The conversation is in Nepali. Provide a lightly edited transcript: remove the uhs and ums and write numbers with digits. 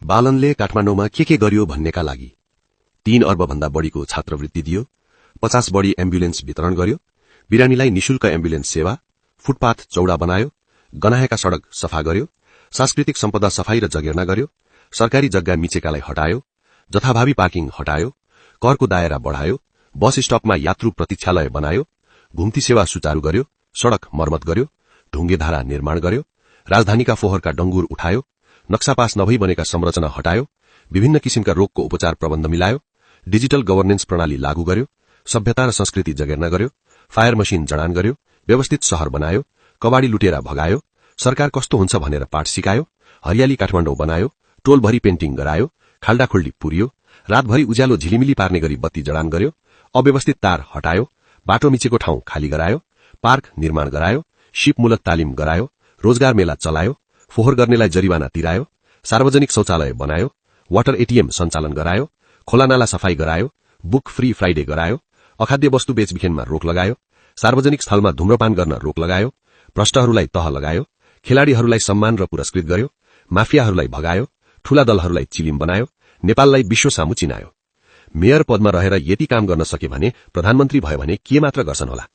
बालनले काठमाडौँमा के गर्यो भन्नेका लागि 3 अर्ब भन्दा बढीको छात्रवृत्ति दियो, 50 बढी एम्बुलेन्स वितरण गर्यो, बिरामीलाई निशुल्क एम्बुलेन्स सेवा, फुटपाथ चौडा बनायो, गनाएका सड़क सफा गर्यो, सांस्कृतिक सम्पदा सफाई र जगेर्ना गर्यो, सरकारी जग्गा मिचेकालाई हटायो, जथाभावी पार्किङ हटायो, करको दायरा बढायो, बस स्टपमा यात्रु प्रतीक्षालय बनायो, घुम्ती सेवा सुचारू गर्यो, सड़क मर्मत गर्यो, ढुङ्गेधारा निर्माण गर्यो, राजधानीका फोहोरका डंगुर उठायो, नक्सापास नभई बनेका संरचना हटायो, विभिन्न किसिमका रोगको उपचार प्रबन्ध मिलायो, डिजिटल गभर्नेन्स प्रणाली लागू गर्यो, सभ्यता र संस्कृति जगेर्ना गर्यो, फायर मशिन जडान गर्यो, व्यवस्थित शहर बनायो, कबाडी लुटेरा भगायो, सरकार कस्तो हुन्छ भनेर पाठ सिकायो, हरियाली काठमाडौँ बनायो, टोलभरि पेन्टिङ गरायो, खाल्डाखुल्डी पुर्यो, रातभरि उज्यालो झिलिमिली पार्ने गरी बत्ती जडान गर्यो, अव्यवस्थित तार हटायो, बाटो मिचेको ठाउँ खाली गरायो, पार्क निर्माण गरायो, सिपमूलक तालिम गरायो, रोजगार मेला चलायो, फोहोर गर्नेलाई जरिवाना तिरायो, सार्वजनिक शौचालय बनायो, वाटर एटीएम सञ्चालन गरायो, खोलानाला सफाई गरायो, बुक फ्री फ्राइडे गरायो, अखाद्य वस्तु बेचबिखेनमा रोक लगायो, सार्वजनिक स्थलमा धूम्रपान गर्न रोक लगायो, भ्रष्टहरूलाई तह लगायो, खेलाड़ीहरूलाई सम्मान र पुरस्कृत गर्यो, माफियाहरूलाई भगायो, ठूला दलहरूलाई चिलिम बनायो, नेपाललाई विश्व सामु चिनायो। मेयर पदमा रहेर यति काम गर्न सके भने प्रधानमन्त्री भयो भने के मात्र गर्छन् होला।